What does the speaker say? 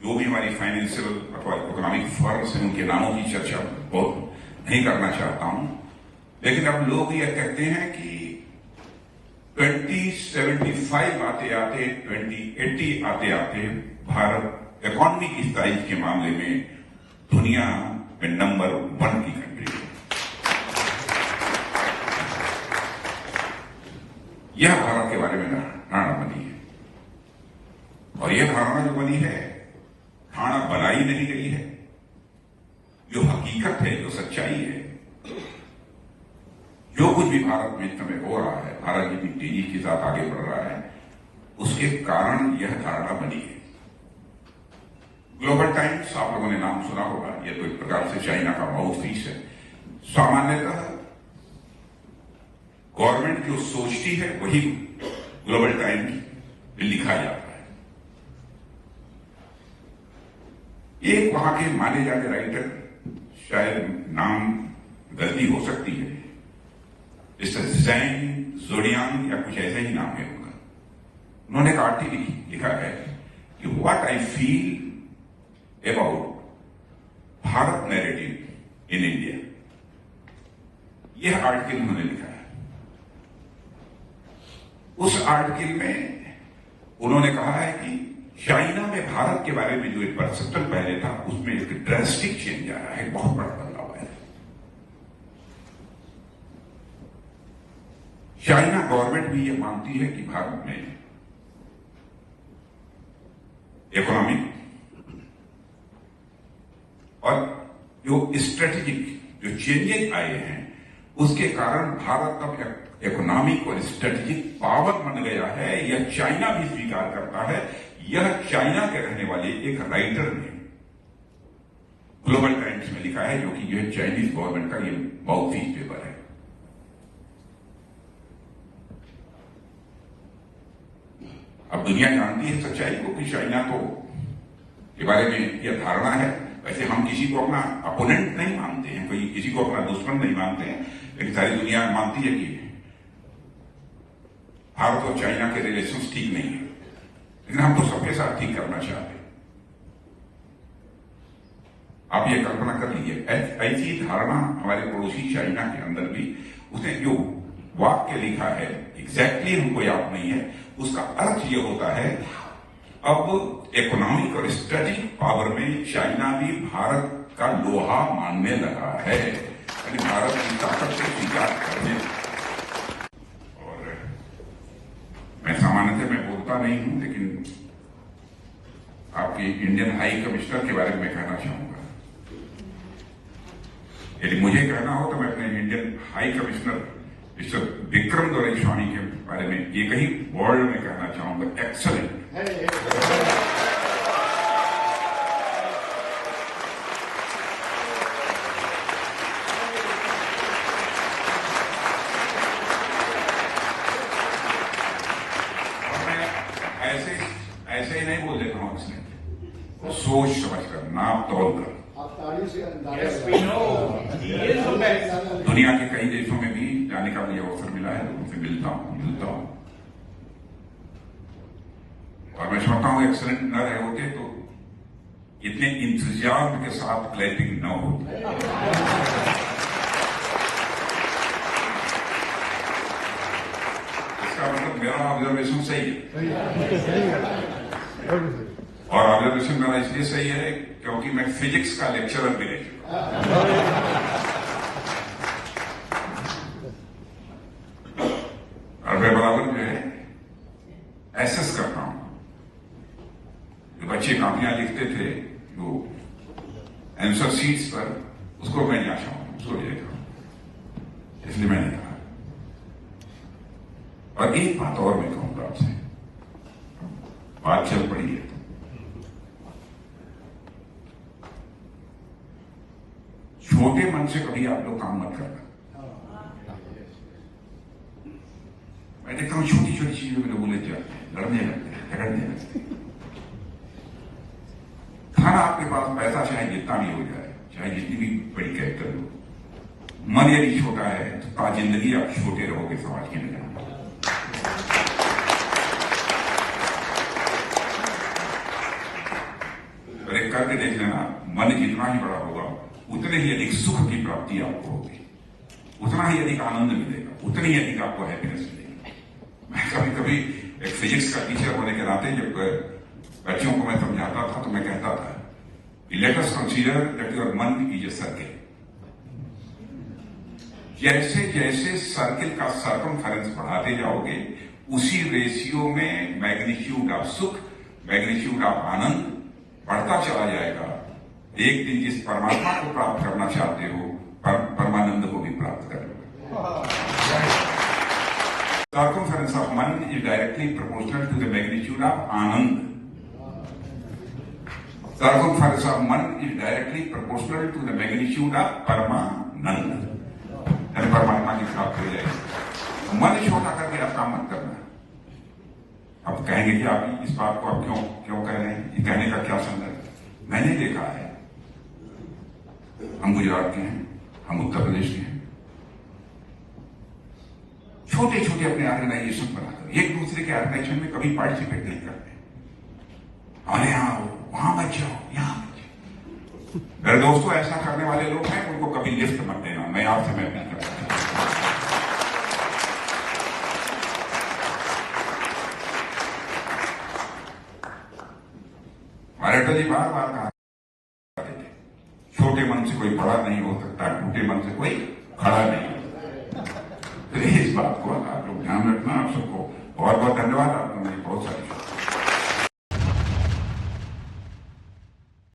जो भी हमारी फाइनेंशियल अथवा इकोनॉमिक फर्म्स हैं उनके नामों की चर्चा बहुत नहीं करना चाहता हूं, लेकिन अब लोग यह कहते हैं कि 2075 आते आते 2080 आते आते भारत इकोनॉमी की साइज के मामले में दुनिया में नंबर 1 की कंट्री है। यह भारत के बारे में धारणा बनी है, और यह धारणा जो बनी है धारणा बनाई नहीं गई है, जो हकीकत है, जो सच्चाई है। जो कुछ भी भारत में इस समय हो रहा है, भारत जितनी तेजी के साथ आगे बढ़ रहा है, उसके कारण यह धारणा बनी है। ग्लोबल टाइम्स, आप लोगों ने नाम सुना होगा, यह तो एक प्रकार से चाइना का माउथपीस है। सामान्यतः गवर्नमेंट जो सोचती है वही ग्लोबल टाइम्स में लिखा जाता है। एक वहां के माने जाने राइटर, शायद नाम गलती हो सकती है, मिस्टर ज़ैंग ज़ोडियांग या कुछ ऐसा ही नाम है उनका, उन्होंने एक आर्टिकल लिखा है कि what I feel about Bharat narrative in India. यह आर्टिकल उन्होंने लिखा है। उस आर्टिकल में उन्होंने कहा है कि चाइना में भारत के बारे में जो एक परसेप्शन पहले था उसमें एक ड्रास्टिक चेंज आ रहा है, बहुत बड़ा बदलाव है। चाइना गवर्नमेंट भी ये मानती है कि भारत में इकोनॉमिक और जो स्ट्रेटेजिक जो चेंजेस आए हैं उसके कारण भारत अब इकोनॉमिक और स्ट्रेटेजिक पावर बन गया है। यह चाइना भी स्वीकार करता है। यह चाइना के रहने वाले एक राइटर ने ग्लोबल टाइम्स में लिखा है, जो कि यह चाइनीज गवर्नमेंट का यह माउथपीस पेपर है। अब दुनिया जानती है सच्चाई को कि चाइना को के बारे में यह धारणा है। वैसे हम किसी को अपना अपोनेंट नहीं मानते हैं, कोई किसी को अपना दुश्मन नहीं मानते हैं, लेकिन सारी दुनिया मानती है कि भारत और चाइना के रिलेशंस ठीक नहीं है, लेकिन हम तो सबके साथ ठीक करना चाहते हैं। आप ये कल्पना कर लीजिए, ऐसी धारणा हमारे पड़ोसी चाइना के अंदर भी, उसने जो वाक्य लिखा है एग्जैक्टली हमको याद नहीं है, उसका अर्थ ये होता है अब इकोनॉमिक और स्ट्रेटेजिक पावर में चाइना भी भारत का लोहा मानने लगा है, यानी भारत की ताकत को स्वीकार करने। और मैं सामान्यतः मैं बोलता नहीं हूं, लेकिन आपके इंडियन हाई कमिश्नर के बारे में मैं कहना चाहूंगा। यदि मुझे कहना हो तो मैं अपने Indian high commissioner mister Vikram Doraiswamy के बारे में एक ही वर्ड में कहना चाहूंगा, एक्सलेंट। ऐसे ही नहीं बोल देता हूं, एक्सलेंट सोच समझ कर, नाप तोल कर। दुनिया के कई देशों में भी जाने का मुझे अवसर मिला है, तो उनसे मिलता हूं और मैं समझता हूं एक्सीलेंट न रहे होते तो इतने इंतजाम के साथ क्लैपिंग न होती। इसका मतलब मेरा ऑब्जर्वेशन सही है, और ऑब्जर्वेशन मेरा इसलिए सही है क्योंकि मैं फिजिक्स का लेक्चरर भी रह चुका। और मैं बराबर जो है एसेस करता हूं। जो बच्चे कापियां लिखते थे जो आंसर शीट्स पर, उसको मैं नहीं आशा हूं, उसको लिखा, इसलिए मैंने कहा। और एक बात और मैं कहूंगा आपसे, बात चल पड़ी है, छोटे मन से कभी आप लोग काम मत करना। मैं देखता हूं छोटी छोटी चीजों में लोग बोले जाते हैं, लड़ने लगते हैं, झगड़ने लगते हैं। खाना आपके पास पैसा चाहे जितना भी हो जाए, चाहे जितनी भी बड़ी कैरेक्टर हो, मन यदि छोटा है तो जिंदगी आप छोटे रहोगे समाज के नजर। करके देख लेना, मन जितना ही बड़ा होगा उतने ही अधिक सुख की प्राप्ति आपको होगी, उतना ही अधिक आनंद मिलेगा, उतनी ही अधिक आपको हैप्पीनेस मिलेगी। मैं कभी कभी एक फिजिक्स का टीचर होने के नाते जब बच्चों को मैं समझाता था तो मैं कहता था, let us consider that your मन इज ए सर्किल। जैसे जैसे सर्किल का सर्कमफेरेंस बढ़ाते जाओगे उसी रेशियो में मैग्नीट्यूड ऑफ सुख, मैग्नीट्यूड ऑफ आनंद बढ़ता चला जाएगा। एक दिन जिस परमात्मा को प्राप्त करना चाहते हो, परमानंद को भी प्राप्त कर लो। सर्कमफेरेंस ऑफ मन is directly proportional to the magnitude of आनंद। सर्कमफेरेंस ऑफ मन is directly proportional to the magnitude of परमानंद। परमात्मा की प्राप्त हो जाएगी। मन छोटा करके आप काम मत करना। अब कहेंगे कि आप इस बात को आप क्यों कह रहे हैं, ये कहने का क्या संदर्भ? मैंने देखा है, हम गुजरात के हैं, हम उत्तर प्रदेश के हैं, छोटे छोटे अपने ऑर्गेनाइजेशन बनाकर एक दूसरे के ऑर्गेनाइजेशन में कभी पार्टिसिपेट नहीं करते। अरे यहाँ वहां मत जाओ, यहां मत जाओ। मेरे दोस्तों, ऐसा करने वाले लोग हैं, उनको कभी लिफ्ट मत देना। मैं आपसे मैं नहीं करता। अटल जी बार बार कहा करते थे, छोटे मन से कोई बड़ा नहीं हो सकता, टूटे मन से कोई खड़ा नहीं हो सकता। तो इस बात को आप लोग ध्यान रखना। आप सबको बहुत बहुत धन्यवाद। आपने मुझे बहुत सारी